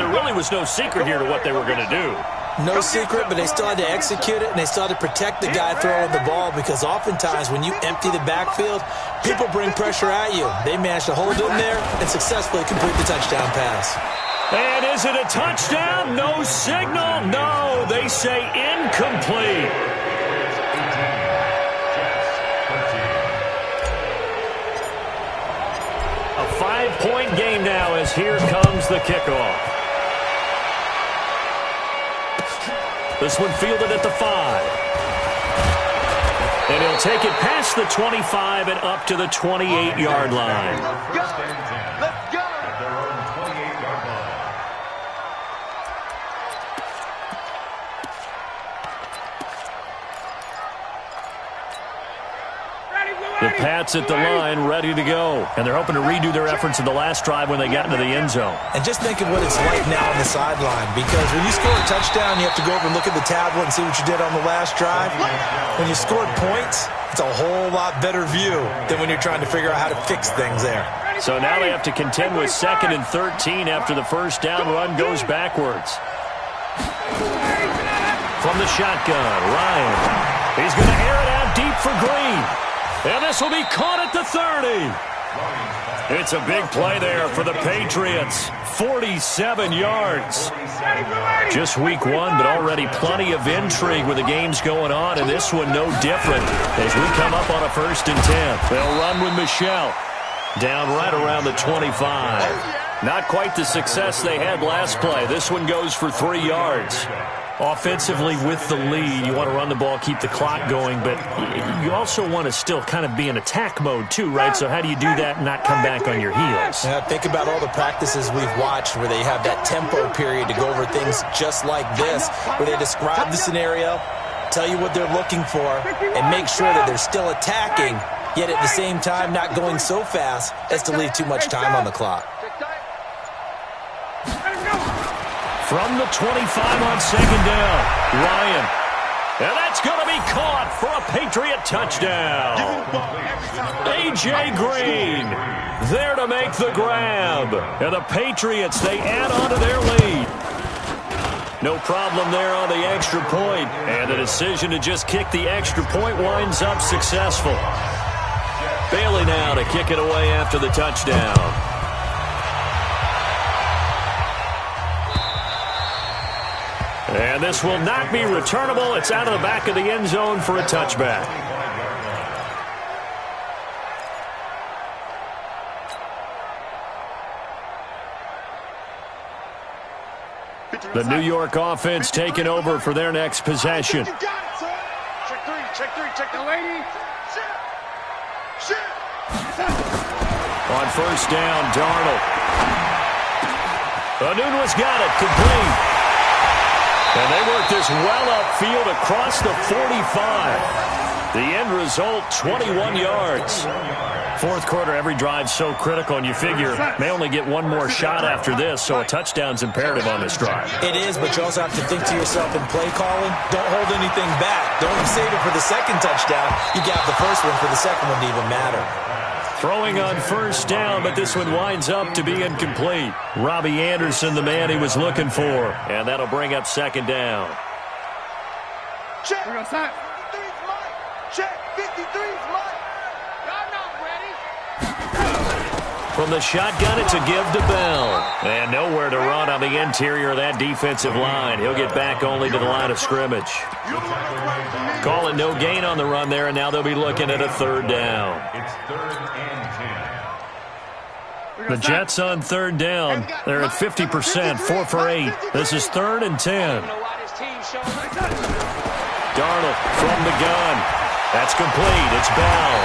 really was no secret here to what they were going to do.
No secret, but they still had to execute it, and they still had to protect the guy throwing the ball, because oftentimes when you empty the backfield, people bring pressure at you. They managed to hold in there and successfully complete the touchdown pass.
And is it a touchdown? No signal. No, they say incomplete. A 5-point game now as here comes the kickoff. This one fielded at the 5. And he'll take it past the 25 and up to the 28-yard line.
Let's go.
The Pats at the line, ready to go. And they're hoping to redo their efforts in the last drive when they got into the end zone.
And just think of what it's like now on the sideline, because when you score a touchdown, you have to go over and look at the tablet and see what you did on the last drive. When you scored points, it's a whole lot better view than when you're trying to figure out how to fix things there.
So now they have to contend with 2nd and 13 after the first down run goes backwards. From the shotgun, Ryan. He's going to air it out deep for Green. And this will be caught at the 30. It's a big play there for the Patriots. 47 yards. Just week 1, but already plenty of intrigue with the games going on, and this one no different as we come up on a 1st and 10. They'll run with Michelle. Down right around the 25. Not quite the success they had last play. This one goes for 3 yards. Offensively with the lead, you want to run the ball, keep the clock going, but you also want to still kind of be in attack mode too, right? So how do you do that and not come back on your heels?
Yeah, think about all the practices we've watched where they have that tempo period to go over things just like this, where they describe the scenario, tell you what they're looking for, and make sure that they're still attacking, yet at the same time not going so fast as to leave too much time on the clock.
From the 25 on 2nd down, Ryan. And that's going to be caught for a Patriot touchdown. A.J. Green there to make the grab. And the Patriots, they add on to their lead. No problem there on the extra point. And the decision to just kick the extra point winds up successful. Bailey now to kick it away after the touchdown. And this will not be returnable. It's out of the back of the end zone for a touchback. The New York offense taking over for their next possession.
Check 3, check the lady.
On 1st down, Darnold. Anunwa's got it, complete. And they work this well upfield across the 45. The end result, 21 yards. 4th quarter, every drive so critical, and you figure may only get one more shot after this, so a touchdown's imperative on this drive.
It is, but you also have to think to yourself in play calling, don't hold anything back. Don't save it for the second touchdown. You got the first one for the second one to even matter.
Throwing on 1st down, but this one winds up to be incomplete. Robbie Anderson, the man he was looking for. And that'll bring up 2nd down.
Check. 53's mine. Check. 53's mine. I'm not ready.
From the shotgun, it's a give to Bell. And nowhere to run on the interior of that defensive line. He'll get back only to the line of scrimmage. Calling no gain on the run there, and now they'll be looking at a 3rd down.
It's 3rd and 10.
The Jets on 3rd down. They're at 50%, 4 for 8. This is 3rd and 10. Darnold from the gun. That's complete. It's Bell.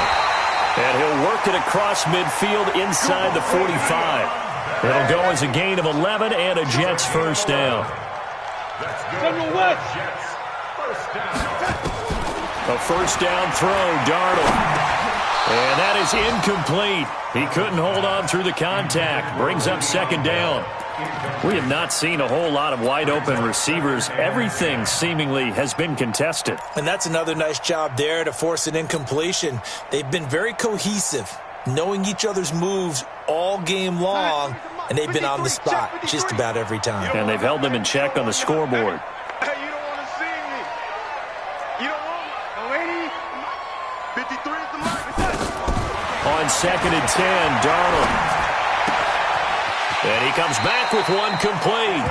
And he'll work it across midfield inside the 45. It'll go as a gain of 11 and a Jets first down. A first down throw, Darnold. And that is incomplete. He couldn't hold on through the contact. Brings up second down. We have not seen a whole lot of wide-open receivers. Everything seemingly has been contested.
And that's another nice job there to force an incompletion. They've been very cohesive, knowing each other's moves all game long, and they've been on the spot just about every time.
And they've held them in check on the scoreboard.
Hey, you don't want to see me. You don't want me. 53 is the mark.
On second and 10, Darnold. And he comes back with one complete.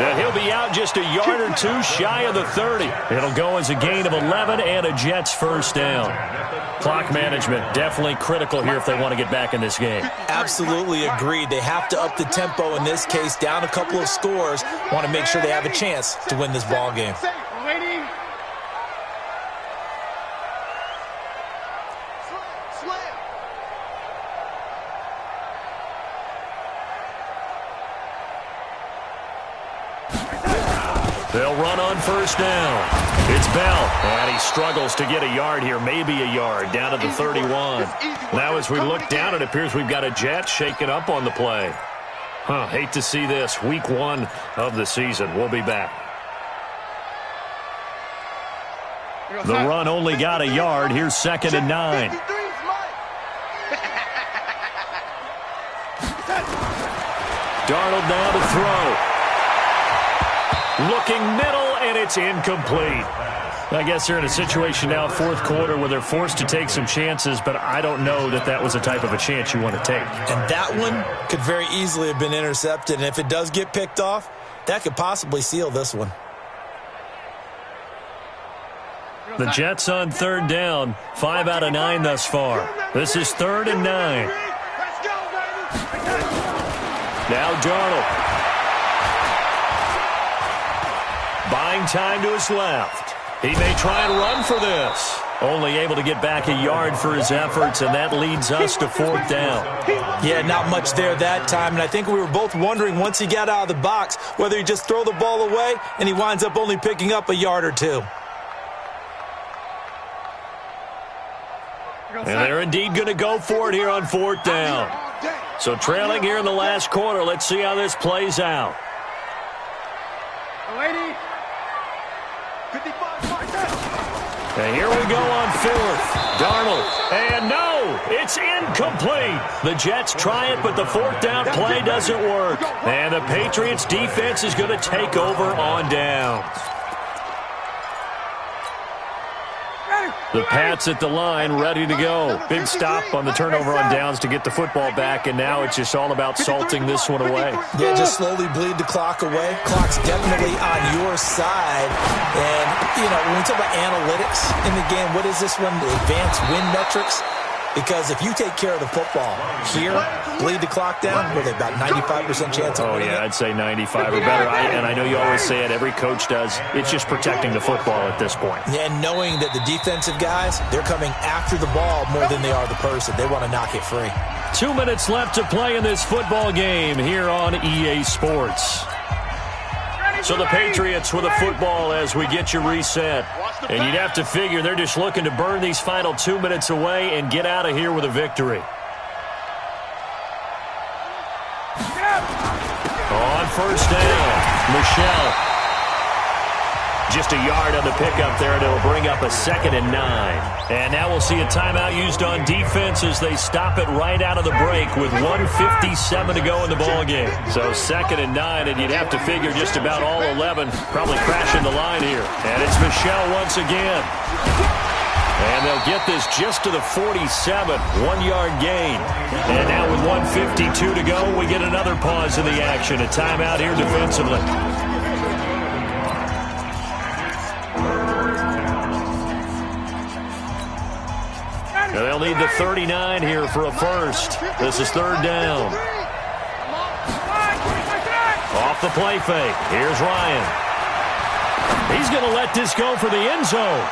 And he'll be out just a yard or two shy of the 30. It'll go as a gain of 11 and a Jets first down. Clock management definitely critical here if they want to get back in this game.
Absolutely agreed. They have to up the tempo in this case, down a couple of scores. Want to make sure they have a chance to win this ball game.
They'll run on first down. It's Bell, and he struggles to get a yard here, maybe a yard, down to the 31. Now as we look down, it appears we've got a Jet shaken up on the play. Hate to see this. Week 1 of the season. We'll be back. The run only got a yard. Here's second and 9. Darnold now to throw. Looking middle, and it's incomplete. I guess they're in a situation now, fourth quarter, where they're forced to take some chances, but I don't know that that was the type of a chance you want to take.
And that one could very easily have been intercepted, and if it does get picked off, that could possibly seal this one.
The Jets on third down, 5 out of 9 thus far. This is 3rd and 9. Now Darnold. Buying time to his left. He may try and run for this. Only able to get back a yard for his efforts, and that leads us to 4th down.
Yeah, not much there that time, and I think we were both wondering once he got out of the box whether he just throw the ball away, and he winds up only picking up a yard or two.
And they're indeed going to go for it here on 4th down. So trailing here in the last quarter, let's see how this plays out. And here we go on 4th. Darnold. And no, it's incomplete. The Jets try it, but the 4th down play doesn't work. And the Patriots defense is going to take over on downs. The Pats at the line, ready to go. Big stop on the turnover on downs to get the football back, and now it's just all about salting this one away.
Yeah, just slowly bleed the clock away. Clock's definitely on your side. And, you know, when we talk about analytics in the game, what is this one? The advanced win metrics? Because if you take care of the football here, bleed the clock down, with about 95% chance of winning.
Oh, yeah, I'd say 95 or better. And I know you always say it, every coach does. It's just protecting the football at this point.
Yeah, and knowing that the defensive guys, they're coming after the ball more than they are the person. They want to knock it free.
2 minutes left to play in this football game here on EA Sports. So the Patriots with a football as we get you reset. And you'd have to figure they're just looking to burn these final 2 minutes away and get out of here with a victory. On first down, Michelle. Just a yard on the pickup there, and it'll bring up a 2nd and 9. And now we'll see a timeout used on defense as they stop it right out of the break with 1:57 to go in the ballgame. So 2nd and 9, and you'd have to figure just about all 11 probably crashing the line here. And it's Michelle once again. And they'll get this just to the 47, 1-yard gain. And now with 1:52 to go, we get another pause in the action. A timeout here defensively. They'll need the 39 here for a first. This is 3rd down. Off the play fake. Here's Ryan. He's going to let this go for the end zone.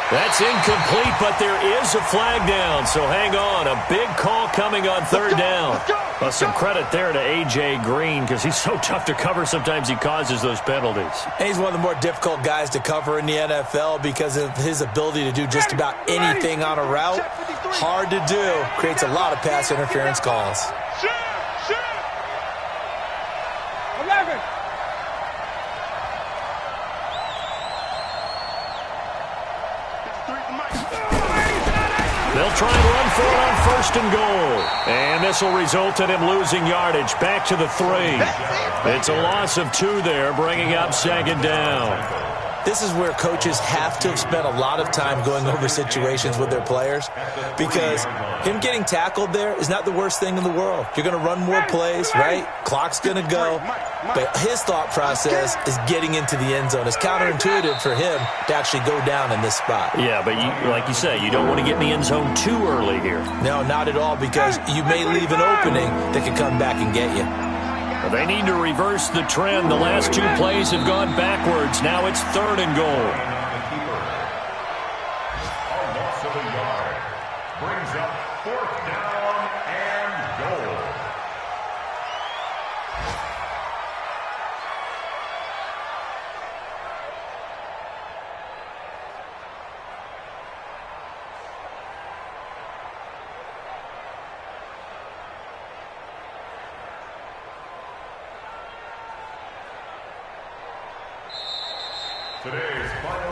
That's incomplete, but there is a flag down, so hang on. A big call coming on third down. Well, some credit there to A.J. Green because he's so tough to cover. Sometimes he causes those penalties.
And he's one of the more difficult guys to cover in the NFL because of his ability to do just about anything on a route. Hard to do. Creates a lot of pass interference calls.
11.
They'll try and run for it on first and goal. And this will result in him losing yardage back to the 3. It's a loss of 2 there, bringing up second down.
This is where coaches have to have spent a lot of time going over situations with their players because him getting tackled there is not the worst thing in the world. You're going to run more plays, right? Clock's going to go. But his thought process is getting into the end zone. It's counterintuitive for him to actually go down in this spot.
Yeah, but like you say, you don't want to get in the end zone too early here.
No, not at all, because you may leave an opening that can come back and get you.
They need to reverse the trend. The last 2 plays have gone backwards. Now it's third and goal.
A loss of a yard brings up fourth down and goal.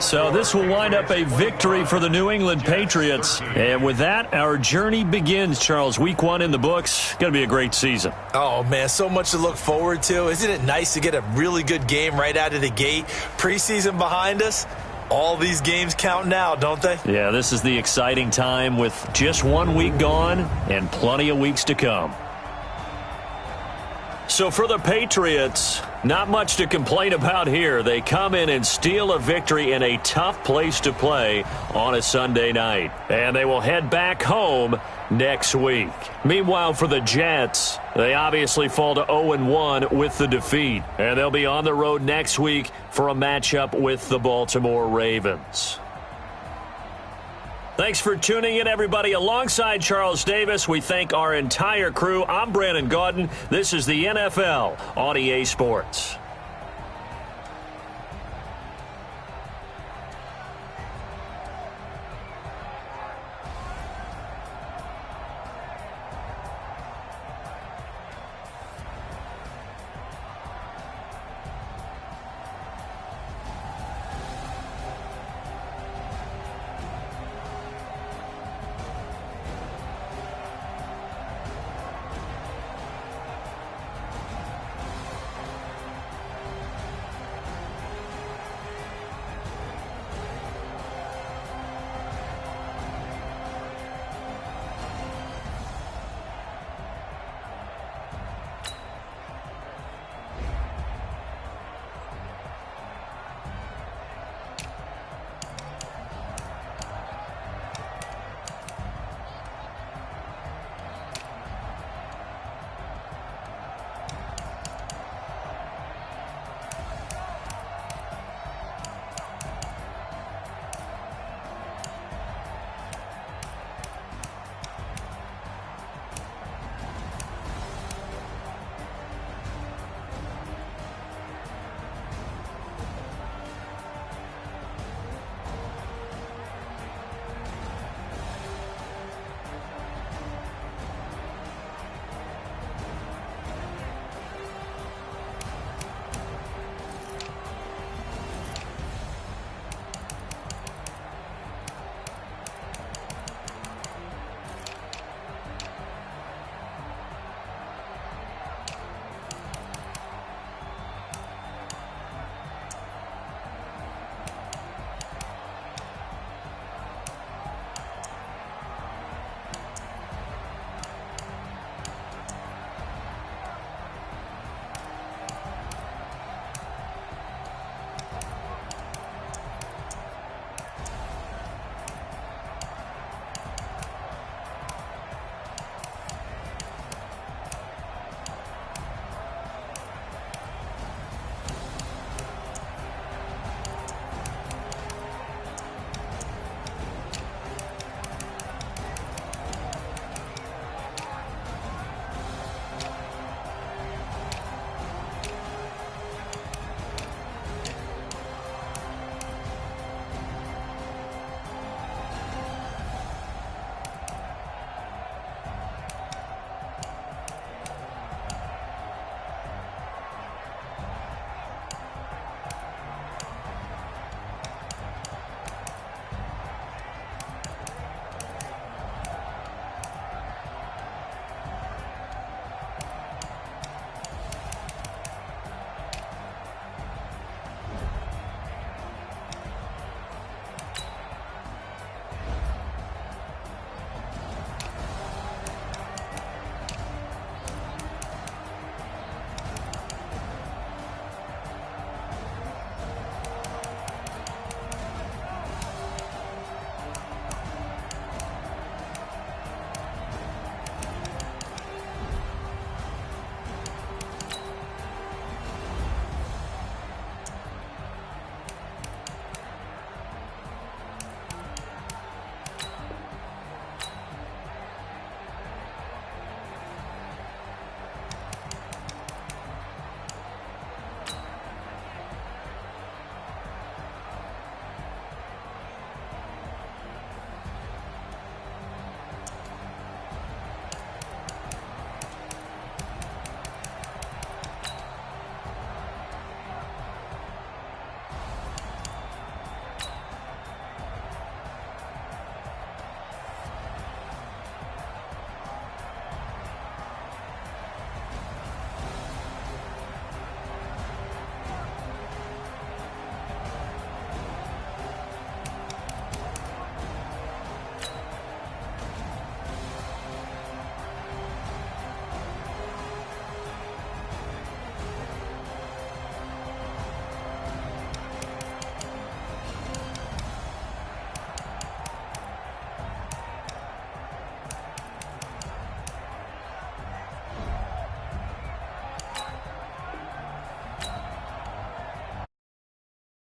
So this will wind up a victory for the New England Patriots. And with that, our journey begins, Charles. Week 1 in the books. Going to be a great season.
Oh, man, so much to look forward to. Isn't it nice to get a really good game right out of the gate? Preseason behind us. All these games count now, don't they?
Yeah, this is the exciting time with just 1 week gone and plenty of weeks to come. So for the Patriots, not much to complain about here. They come in and steal a victory in a tough place to play on a Sunday night. And they will head back home next week. Meanwhile, for the Jets, they obviously fall to 0-1 with the defeat. And they'll be on the road next week for a matchup with the Baltimore Ravens. Thanks for tuning in, everybody. Alongside Charles Davis, we thank our entire crew. I'm Brandon Gaudin. This is the NFL on EA Sports.